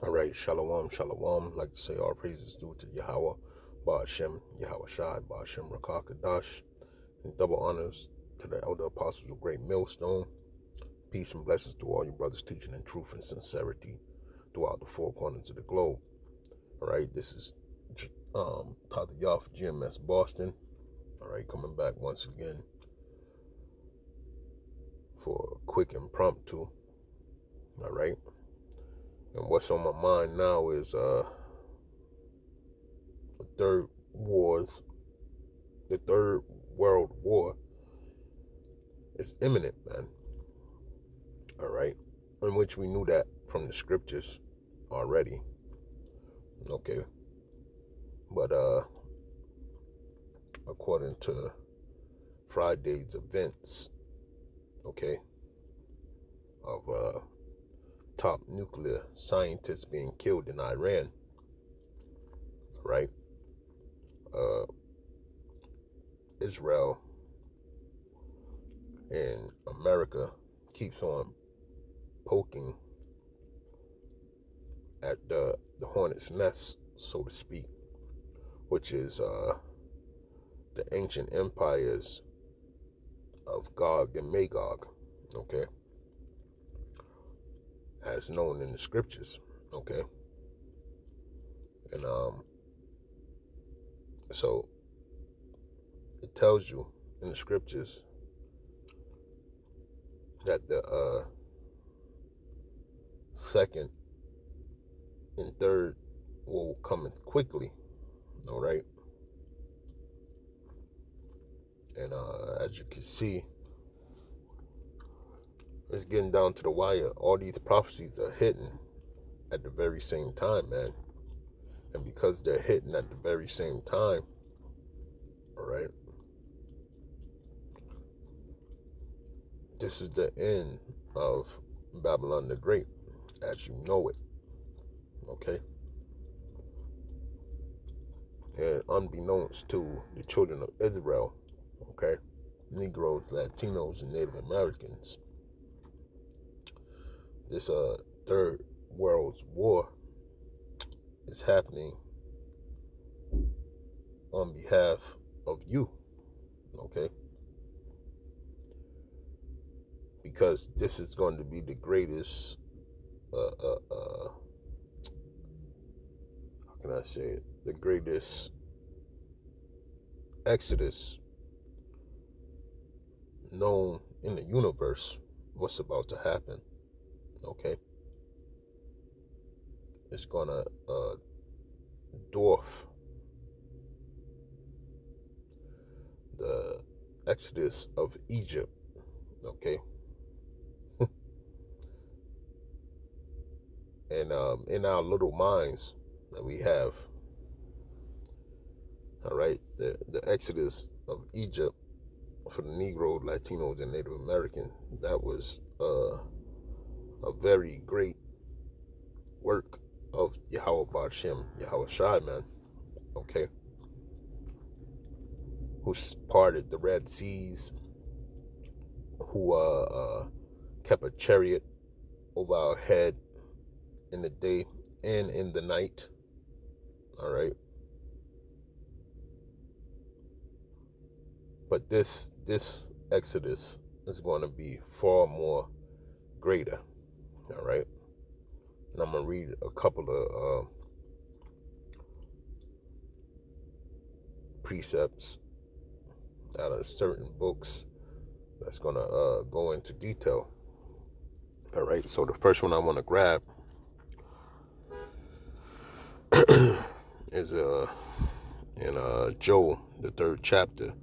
All right, shalom, shalom. I'd like to say all praises due to Yahweh, Ba'ashem, Yahweh Shai, Ba'ashem, Rakakadash, and double honors to the elder apostles of Great Millstone. Peace and blessings to all you brothers teaching in truth and sincerity throughout the four corners of the globe. All right, this is Tata Yaf, GMS Boston. All right, coming back once again for a quick impromptu. All right. And what's on my mind now is the third world war is imminent, man. All right, in which we knew that from the scriptures already. Okay, but according to Friday's events, okay, of top nuclear scientists being killed in Iran, right? Israel and America keeps on poking at the hornet's nest, so to speak, which is the ancient empires of Gog and Magog, okay, as known in the scriptures, okay. And so it tells you in the scriptures that the second and third will come quickly, all right. And as you can see, it's getting down to the wire. All these prophecies are hitting at the very same time, man. And because they're hitting at the very same time, all right, this is the end of Babylon the Great, as you know it, okay? And unbeknownst to the children of Israel, okay, Negroes, Latinos, and Native Americans, this third world war is happening on behalf of you, okay? Because this is going to be the greatest, how can I say it? The greatest exodus known in the universe. What's about to happen, okay? It's gonna dwarf the exodus of Egypt, okay? And in our little minds that we have, all right, the exodus of Egypt for the Negro, Latinos, and Native American, that was a very great work of Yahweh Ba'ashem, Yahweh Shai, man, okay, who parted the Red Seas, who kept a chariot over our head in the day and in the night, all right. But this exodus is going to be far more greater, all right. And I'm going to read a couple of precepts out of certain books that's going to go into detail, all right. So the first one I want to grab is in Joel, the 3rd chapter.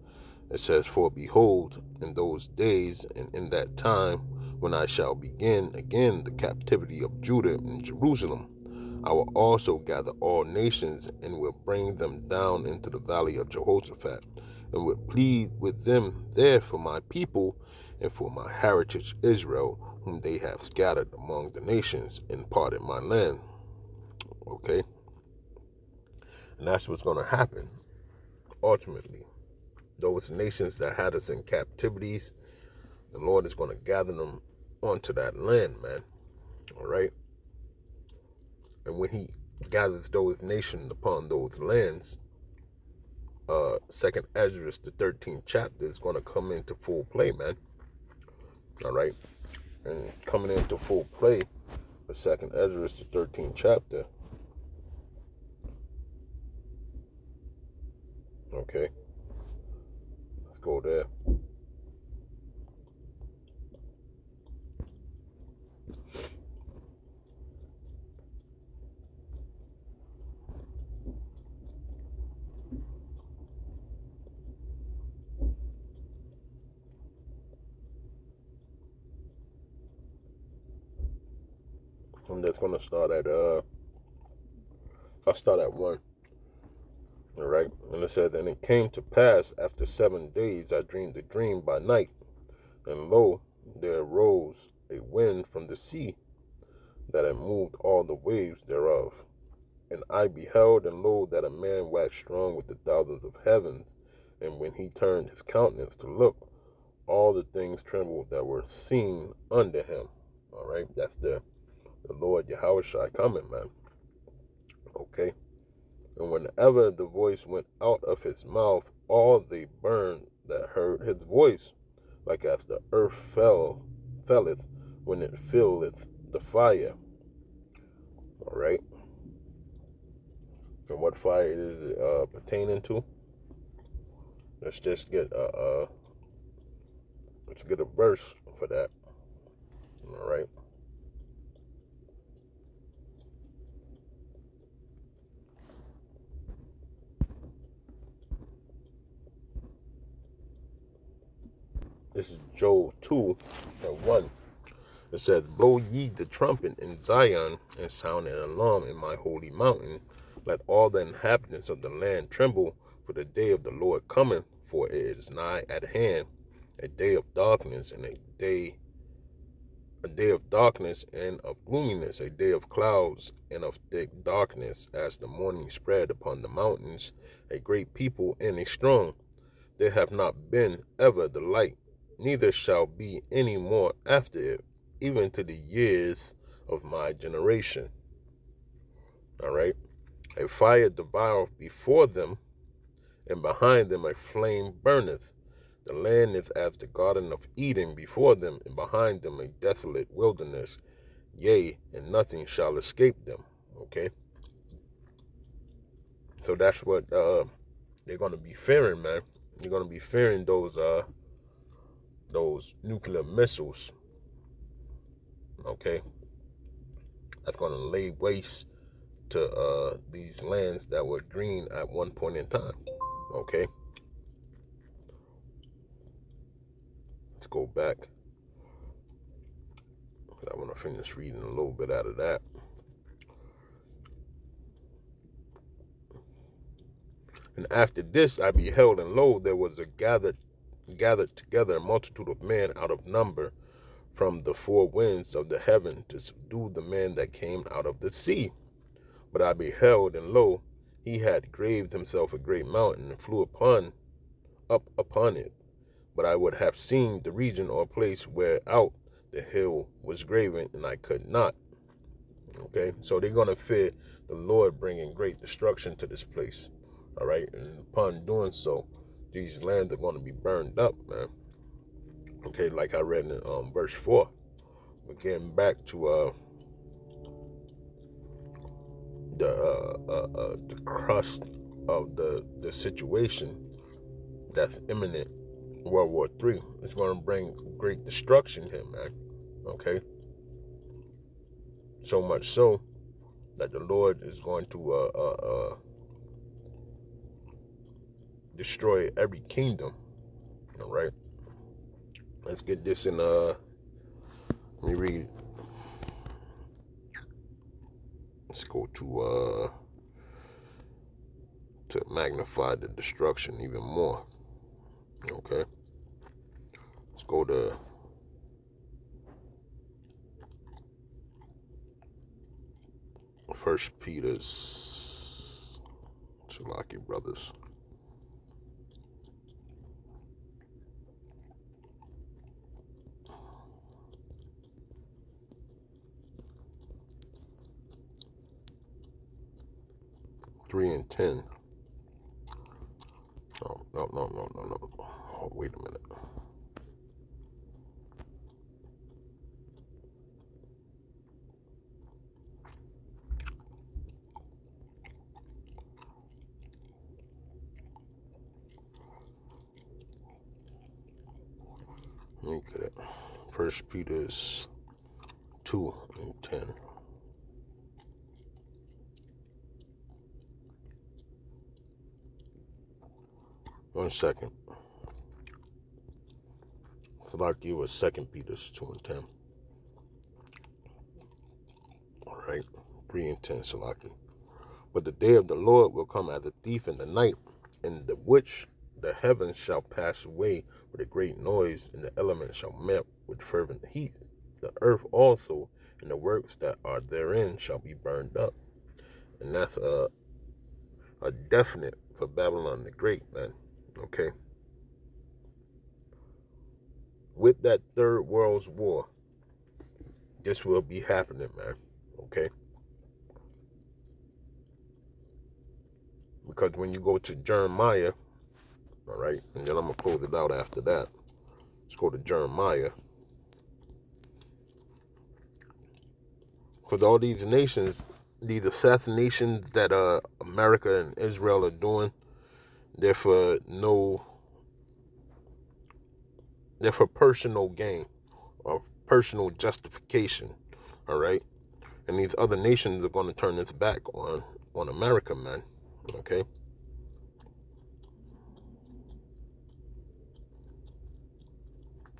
It says, "For behold, in those days and in that time, when I shall begin again the captivity of Judah and Jerusalem, I will also gather all nations and will bring them down into the valley of Jehoshaphat, and will plead with them there for my people and for my heritage Israel, whom they have scattered among the nations and parted my land." Okay? And that's what's going to happen ultimately. Those nations that had us in captivities, the Lord is going to gather them onto that land, man. All right? And when he gathers those nations upon those lands, Second Ezra, the 13th chapter, is going to come into full play, man. All right, and coming into full play for Second Ezra, the 13th chapter. Okay, let's go there. I'm just gonna start at I'll start at 1. All right, and it says, and it came to pass after 7 days I dreamed a dream by night, and lo, there arose a wind from the sea that had moved all the waves thereof. And I beheld, and lo, that a man waxed strong with the thousands of heavens, and when he turned his countenance to look, all the things trembled that were seen under him. All right, that's the Lord Yahushua coming, man. Okay, and whenever the voice went out of his mouth, all they burned that heard his voice, like as the earth felleth when it filleth the fire. All right, and what fire is it pertaining to? Let's just get a verse for that. All right. This is Joel 2 and 1. It says, blow ye the trumpet in Zion, and sound an alarm in my holy mountain. Let all the inhabitants of the land tremble, for the day of the Lord cometh, for it is nigh at hand, a day of darkness, and a day of darkness and of gloominess, a day of clouds and of thick darkness, as the morning spread upon the mountains, a great people and a strong. There have not been ever the like, neither shall be any more after it, even to the years of my generation. All right. A fire devoureth before them, and behind them a flame burneth. The land is as the Garden of Eden before them, and behind them a desolate wilderness. Yea, and nothing shall escape them. Okay. So that's what they're going to be fearing, man. They're going to be fearing those nuclear missiles. Okay, that's going to lay waste to these lands that were green at one point in time. Okay, let's go back. I want to finish reading a little bit out of that. And after this I beheld, and lo, there was gathered together a multitude of men out of number from the four winds of the heaven, to subdue the man that came out of the sea. But I beheld, and lo, he had graved himself a great mountain, and flew up upon it. But I would have seen the region or place where out the hill was graven, and I could not. Okay, so they're going to fear the Lord bringing great destruction to this place. All right, and upon doing so, these lands are going to be burned up, man. Okay, like I read in verse 4. But getting back to the crust of the situation that's imminent, World War III. It's going to bring great destruction here, man. Okay, so much so that the Lord is going to destroy every kingdom. All right, let's get this in. Let me read. Let's go to magnify the destruction even more. Okay, let's go to First Peter's. Chalaki brothers. 3 and 10. No. Oh, wait a minute. Let me get it. 1 Peter 2 and 10. One second. Salaki was 2 Peter 2 and 10. All right. 3 and 10, Salaki. But the day of the Lord will come as a thief in the night, in the which the heavens shall pass away with a great noise, and the elements shall melt with fervent heat. The earth also and the works that are therein shall be burned up. And that's a definite for Babylon the Great, man. Okay. With that Third World War, this will be happening, man. Okay. Because when you go to Jeremiah, all right, and then I'm going to close it out after that. Let's go to Jeremiah. Because all these nations, these assassinations that America and Israel are doing, they're for personal gain or personal justification, all right? And these other nations are going to turn its back on America, man, okay?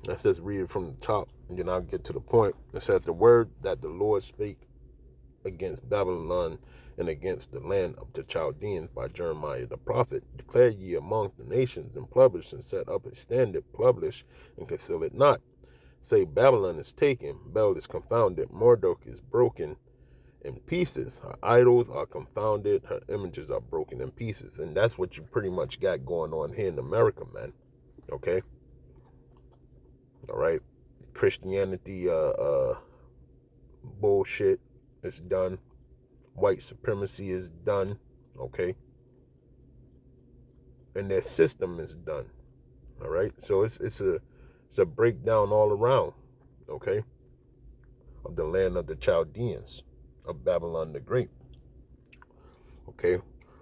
Let's just read it from the top, and then I'll get to the point. It says, the word that the Lord spake against Babylon and against the land of the Chaldeans by Jeremiah the prophet, declare ye among the nations, and publish and set up a standard, publish and conceal it not. Say, Babylon is taken, Bel is confounded, Marduk is broken in pieces. Her idols are confounded, her images are broken in pieces. And that's what you pretty much got going on here in America, man. Okay? All right? Christianity bullshit is done. White supremacy is done. Okay? And their system is done. All right? So it's a breakdown all around. Okay? Of the land of the Chaldeans, of Babylon the Great. Okay?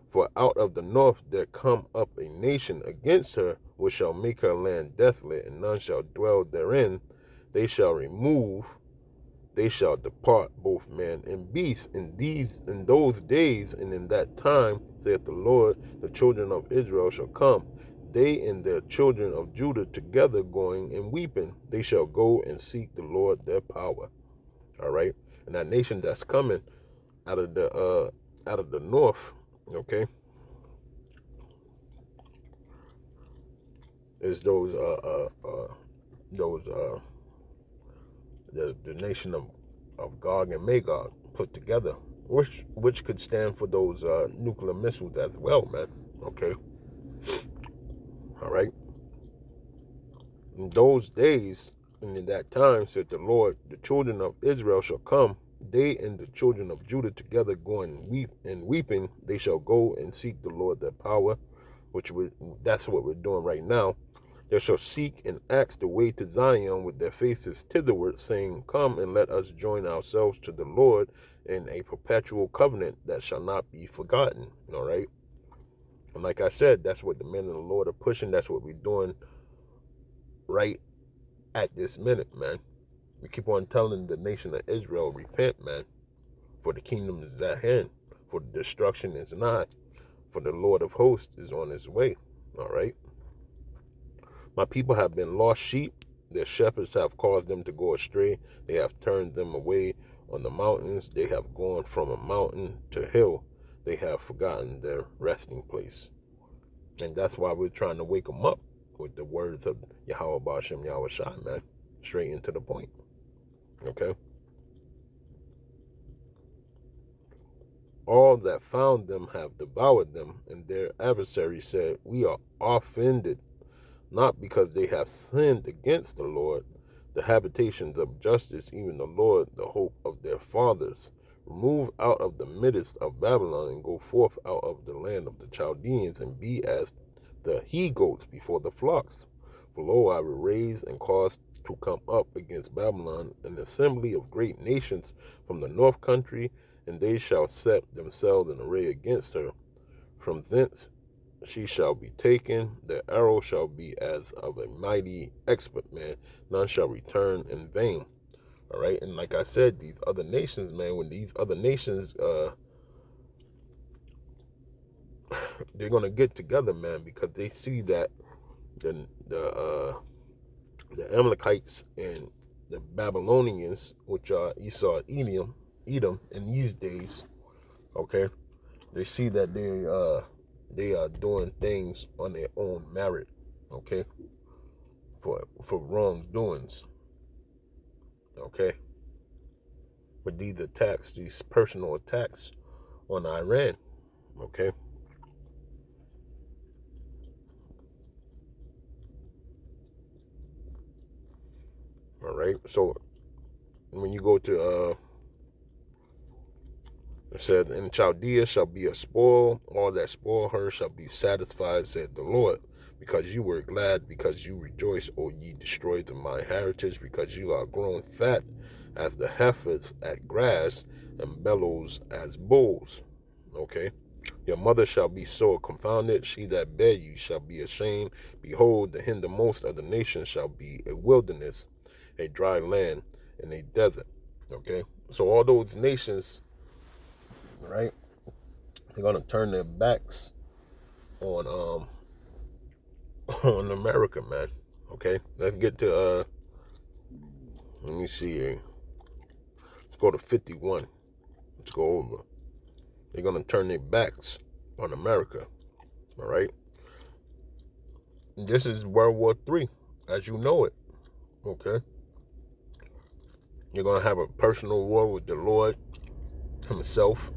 For out of the north there come up a nation against her, which shall make her land desolate, and none shall dwell therein. They shall depart, both man and beast. In those days and in that time, saith the Lord, the children of Israel shall come, they and their children of Judah together, going and weeping. They shall go and seek the Lord their power. All right, and that nation that's coming out of the north, okay, is the nation of Gog and Magog put together, which could stand for those nuclear missiles as well, man. Okay, all right. In those days and in that time, said the Lord, the children of Israel shall come, they and the children of Judah together, going weeping. They shall go and seek the Lord their power, that's what we're doing right now. They shall seek and ask the way to Zion with their faces thitherward, saying, come and let us join ourselves to the Lord in a perpetual covenant that shall not be forgotten. All right. And like I said, that's what the men of the Lord are pushing. That's what we're doing right at this minute, man. We keep on telling the nation of Israel, repent, man, for the kingdom is at hand, for the destruction is nigh, for the Lord of hosts is on his way. All right. My people have been lost sheep. Their shepherds have caused them to go astray. They have turned them away on the mountains. They have gone from a mountain to hill. They have forgotten their resting place. And that's why we're trying to wake them up with the words of Yahweh Bashem Yahweh Shai, man. Straight into the point. Okay? All that found them have devoured them, and their adversaries said, we are offended, not because they have sinned against the Lord, the habitations of justice, even the Lord, the hope of their fathers. Remove out of the midst of Babylon, and go forth out of the land of the Chaldeans, and be as the he-goats before the flocks. For lo, I will raise and cause to come up against Babylon an assembly of great nations from the north country, and they shall set themselves in array against her. From thence she shall be taken, their arrow shall be as of a mighty expert man, none shall return in vain. All right, and like I said, these other nations, man, when these other nations, they're gonna get together, man, because they see that the Amalekites and the Babylonians, which are Esau, Edom in these days, okay, they see that they are doing things on their own merit, okay, for wrongdoings, okay, with these attacks, these personal attacks on Iran, okay. All right, so when you go to it said, in Chaldea shall be a spoil, all that spoil her shall be satisfied, said the Lord, because you were glad, because you rejoice, O ye destroyed of my heritage, because you are grown fat as the heifers at grass, and bellows as bulls. Okay. Your mother shall be sore confounded, she that bare you shall be ashamed. Behold, the hindermost of the nations shall be a wilderness, a dry land, and a desert. Okay. So all those nations, right, they're gonna turn their backs on on America, man. Okay, let's get to let me see here. Let's go to 51. Let's go over. They're gonna turn their backs on America. All right. And this is World War III, as you know it. Okay. You're gonna have a personal war with the Lord Himself,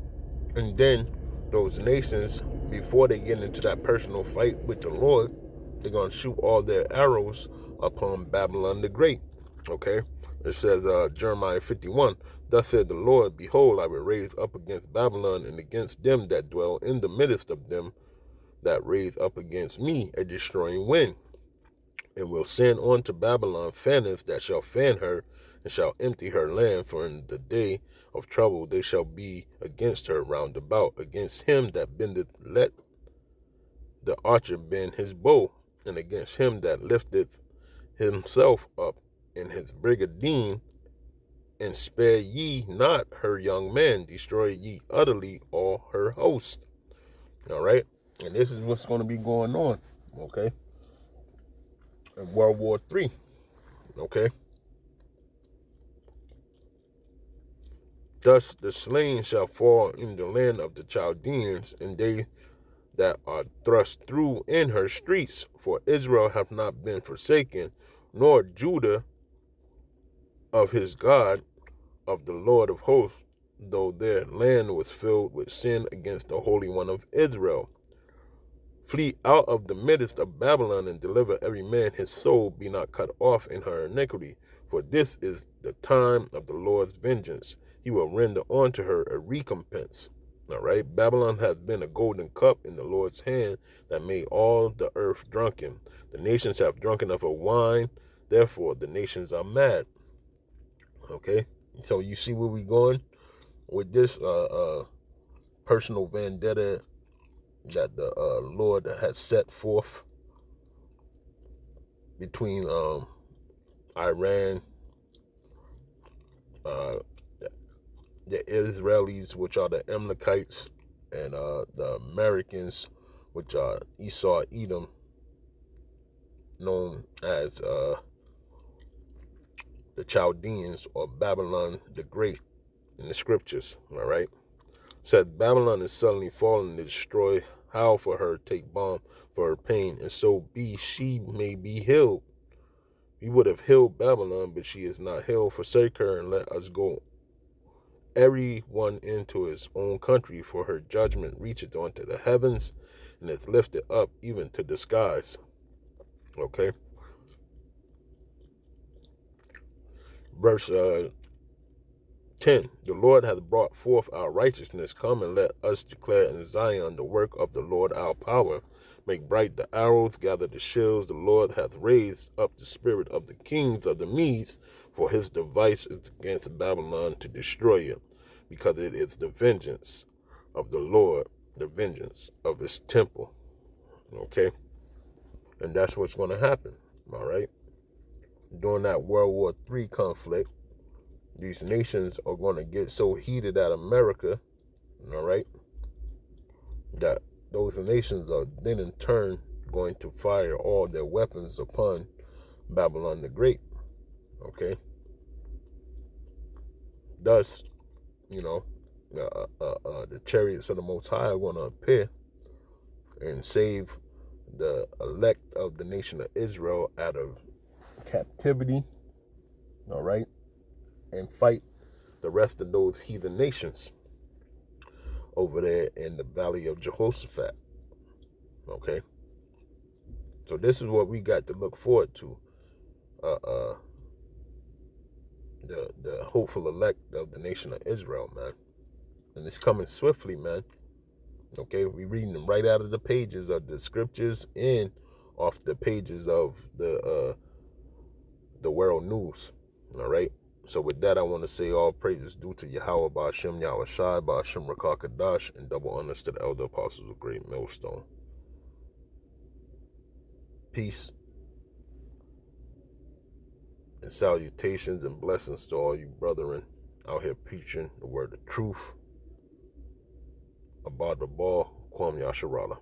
and then those nations, before they get into that personal fight with the Lord, they're going to shoot all their arrows upon Babylon the Great. Okay? It says, Jeremiah 51, thus said the Lord, behold, I will raise up against Babylon and against them that dwell in the midst of them that raise up against me a destroying wind, and will send on to Babylon fanners that shall fan her, and shall empty her land, for in the day of trouble they shall be against her round about, against him that bendeth let the archer bend his bow, and against him that lifteth himself up in his brigandine, and spare ye not her young men, destroy ye utterly all her host. All right? And this is what's going to be going on, okay, in World War III, okay? Thus the slain shall fall in the land of the Chaldeans, and they that are thrust through in her streets. For Israel hath not been forsaken, nor Judah of his God, of the Lord of hosts, though their land was filled with sin against the Holy One of Israel. Flee out of the midst of Babylon, and deliver every man his soul, be not cut off in her iniquity. For this is the time of the Lord's vengeance. He will render unto her a recompense. All right. Babylon hath been a golden cup in the Lord's hand, that made all the earth drunken. The nations have drunken of her wine, therefore the nations are mad. Okay. So you see where we going with this personal vendetta that the Lord has set forth between Iran, the Israelis, which are the Amalekites, and the Americans, which are Esau, Edom, known as the Chaldeans, or Babylon the Great in the scriptures. All right. Said Babylon is suddenly fallen to destroy. How for her take balm for her pain, and so be she may be healed. We would have healed Babylon, but she is not healed. Forsake her, and let us go every one into his own country, for her judgment reacheth unto the heavens, and is lifted up even to the skies. Okay. Verse 10. The Lord hath brought forth our righteousness. Come and let us declare in Zion the work of the Lord our power. Make bright the arrows, gather the shields. The Lord hath raised up the spirit of the kings of the Medes, for his device is against Babylon to destroy it, because it is the vengeance of the Lord, the vengeance of his temple. Okay? And that's what's going to happen, all right? During that World War III conflict, these nations are going to get so heated at America, all right, that those nations are then in turn going to fire all their weapons upon Babylon the Great, okay? Thus, the chariots of the Most High are going to appear and save the elect of the nation of Israel out of captivity, all right, and fight the rest of those heathen nations over there in the valley of Jehoshaphat. Okay, so this is what we got to look forward to. The hopeful elect of the nation of Israel, man, and it's coming swiftly, man. Okay, we reading them right out of the pages of the scriptures and off the pages of the world news. All right. So with that, I want to say all praises due to Yahweh, Ba'ashem, Yahweh Shai, Ba'ashem, Rakakadash, and double honors to the elder apostles of Great Millstone. Peace and salutations and blessings to all you brethren out here preaching the word of truth. Abad the ball, Kwam Yasharala.